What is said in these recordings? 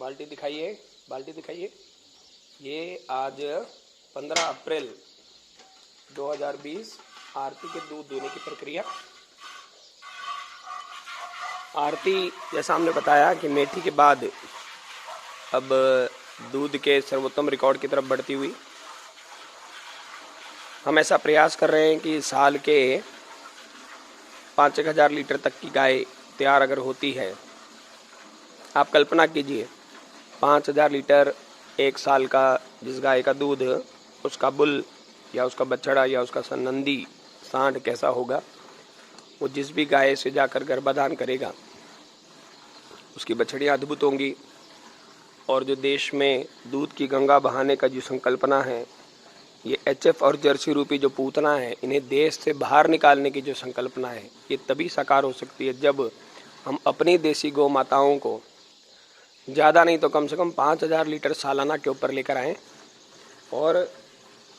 बाल्टी दिखाइए, बाल्टी दिखाइए। ये आज 15 अप्रैल 2020 आरती के दूध देने की प्रक्रिया। आरती जैसा हमने बताया कि मेथी के बाद अब दूध के सर्वोत्तम रिकॉर्ड की तरफ बढ़ती हुई हम ऐसा प्रयास कर रहे हैं कि साल के 5,000 लीटर तक की गाय तैयार अगर होती है, आप कल्पना कीजिए 5,000 लीटर एक साल का जिस गाय का दूध, उसका बुल या उसका बछड़ा या उसका संनंदी सांड कैसा होगा। वो जिस भी गाय से जाकर गर्भाधान करेगा उसकी बछड़ियाँ अद्भुत होंगी। और जो देश में दूध की गंगा बहाने का जो संकल्पना है, ये एचएफ और जर्सी रूपी जो पूतना है, इन्हें देश से बाहर निकालने की जो संकल्पना है, ये तभी साकार हो सकती है जब हम अपनी देसी गौ माताओं को ज़्यादा नहीं तो कम से कम 5,000 लीटर सालाना के ऊपर लेकर आएँ। और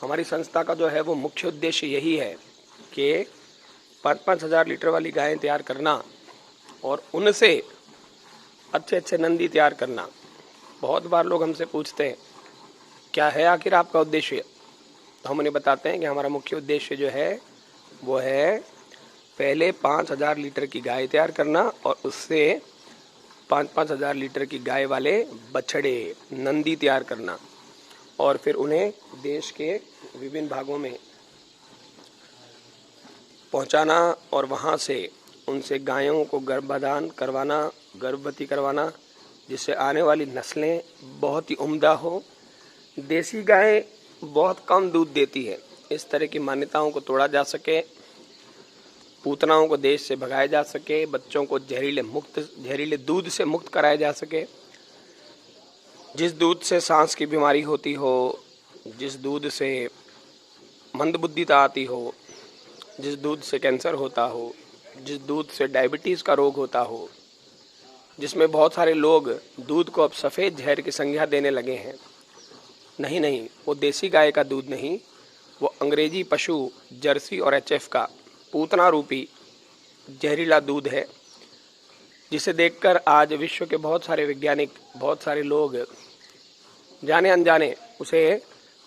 हमारी संस्था का जो है वो मुख्य उद्देश्य यही है कि 5,000 लीटर वाली गायें तैयार करना और उनसे अच्छे अच्छे नंदी तैयार करना। बहुत बार लोग हमसे पूछते हैं क्या है आखिर आपका उद्देश्य, तो हम उन्हें बताते हैं कि हमारा मुख्य उद्देश्य जो है वो है पहले 5,000 लीटर की गाय तैयार करना और उससे 5,000 लीटर की गाय वाले बछड़े नंदी तैयार करना और फिर उन्हें देश के विभिन्न भागों में पहुंचाना और वहां से उनसे गायों को गर्भाधान करवाना, गर्भवती करवाना, जिससे आने वाली नस्लें बहुत ही उम्दा हो। देसी गाय बहुत कम दूध देती है, इस तरह की मान्यताओं को तोड़ा जा सके, पूतनाओं को देश से भगाया जा सके, बच्चों को जहरीले दूध से मुक्त कराया जा सके। जिस दूध से सांस की बीमारी होती हो, जिस दूध से मंदबुद्धिता आती हो, जिस दूध से कैंसर होता हो, जिस दूध से डायबिटीज़ का रोग होता हो, जिसमें बहुत सारे लोग दूध को अब सफ़ेद जहर की संज्ञा देने लगे हैं। नहीं, वो देसी गाय का दूध नहीं, वो अंग्रेजी पशु जर्सी और एचएफ का पूतना रूपी जहरीला दूध है, जिसे देखकर आज विश्व के बहुत सारे वैज्ञानिक, बहुत सारे लोग जाने अनजाने उसे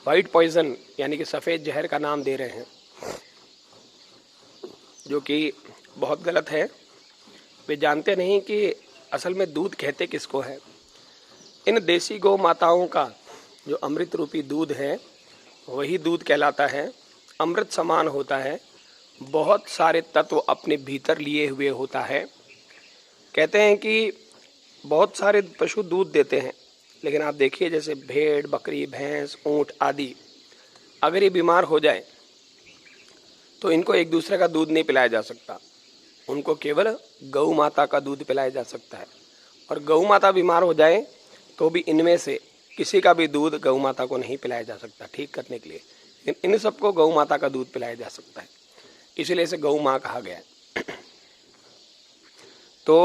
वाइट पॉइजन यानी कि सफ़ेद जहर का नाम दे रहे हैं, जो कि बहुत गलत है। वे जानते नहीं कि असल में दूध कहते किसको है। इन देसी गौ माताओं का जो अमृत रूपी दूध है वही दूध कहलाता है। अमृत समान होता है, बहुत सारे तत्व अपने भीतर लिए हुए होता है। कहते हैं कि बहुत सारे पशु दूध देते हैं, लेकिन आप देखिए जैसे भेड़, बकरी, भैंस, ऊंट आदि, अगर ये बीमार हो जाए तो इनको एक दूसरे का दूध नहीं पिलाया जा सकता, उनको केवल गौ माता का दूध पिलाया जा सकता है। और गौ माता बीमार हो जाए तो भी इनमें से किसी का भी दूध गौ माता को नहीं पिलाया जा सकता ठीक करने के लिए, लेकिन इन सबको गौ माता का दूध पिलाया जा सकता है, इसलिए इसे गौ माँ कहा गया है। तो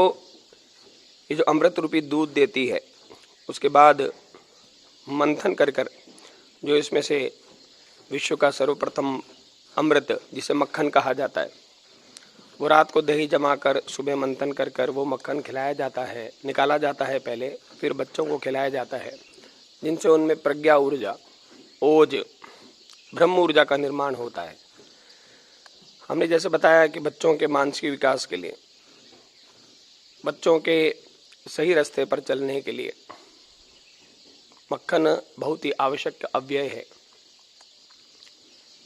ये जो अमृत रूपी दूध देती है, उसके बाद मंथन कर कर जो इसमें से विश्व का सर्वप्रथम अमृत जिसे मक्खन कहा जाता है, वो रात को दही जमा कर सुबह मंथन कर कर वो मक्खन खिलाया जाता है, निकाला जाता है पहले, फिर बच्चों को खिलाया जाता है, जिनसे उनमें प्रज्ञा ऊर्जा, ओज, ब्रह्म ऊर्जा का निर्माण होता है। हमने जैसे बताया कि बच्चों के मानसिक विकास के लिए, बच्चों के सही रास्ते पर चलने के लिए मक्खन बहुत ही आवश्यक अव्यय है।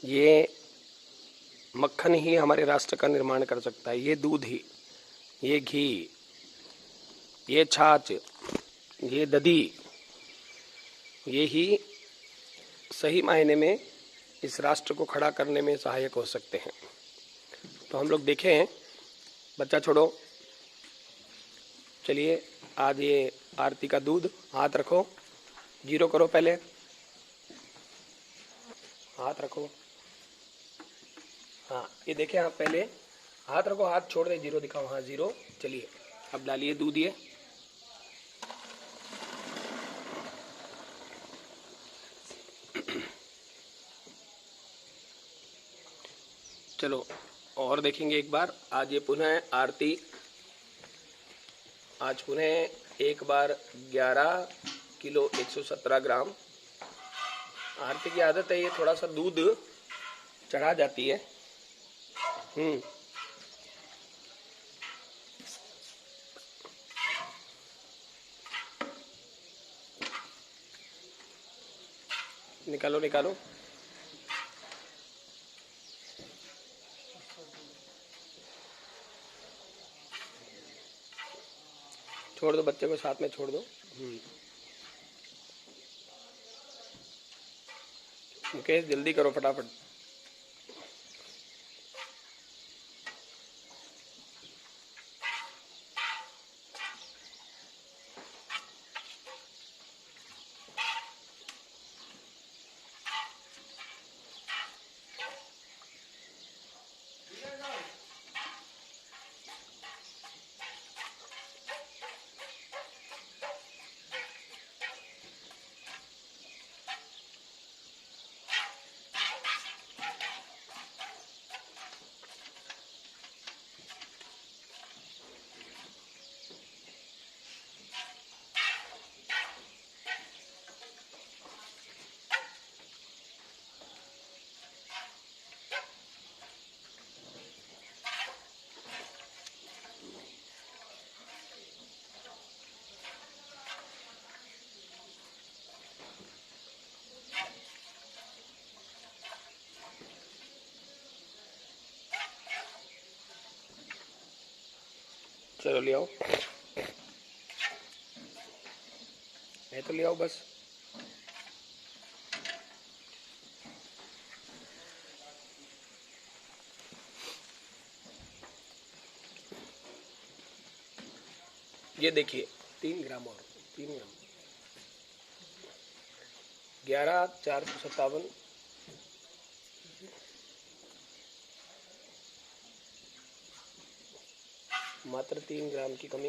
ये मक्खन ही हमारे राष्ट्र का निर्माण कर सकता है, ये दूध ही, ये घी, ये छाछ, ये दही, ये ही सही मायने में इस राष्ट्र को खड़ा करने में सहायक हो सकते हैं। तो हम लोग देखें, बच्चा छोड़ो, चलिए आज ये आरती का दूध, हाथ रखो, जीरो करो, पहले हाथ रखो। हाँ, ये देखें, आप पहले हाथ रखो, हाथ छोड़ दे, जीरो दिखाओ, हाँ जीरो। चलिए अब डालिए दूध ये। चलो और देखेंगे एक बार। आज ये पुनः आरती, आज पुनः एक बार 11 किलो 117 ग्राम। आरती की आदत है, ये थोड़ा सा दूध चढ़ा जाती है। निकालो निकालो। छोड़ दो, बच्चे को साथ में छोड़ दो। मुकेश जल्दी करो फटाफट। चलो ले आओ, है तो ले आओ बस। ये देखिए 3 ग्राम और 3 ग्राम 11,457। मात्र 3 ग्राम की कमी।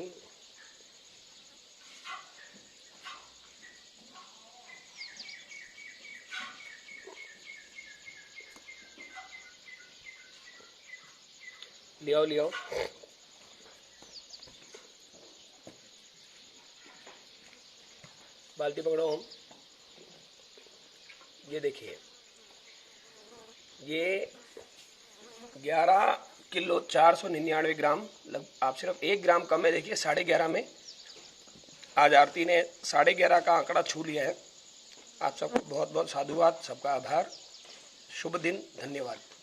ले आओ ले आओ। बाल्टी पकड़ो हम। ये देखिए, ये 11 किलो 499 ग्राम। आप सिर्फ 1 ग्राम कम है। देखिए 11.5 में आज आरती ने 11.5 का आंकड़ा छू लिया है। आप सबको बहुत बहुत साधुवाद, सबका आभार। शुभ दिन, धन्यवाद।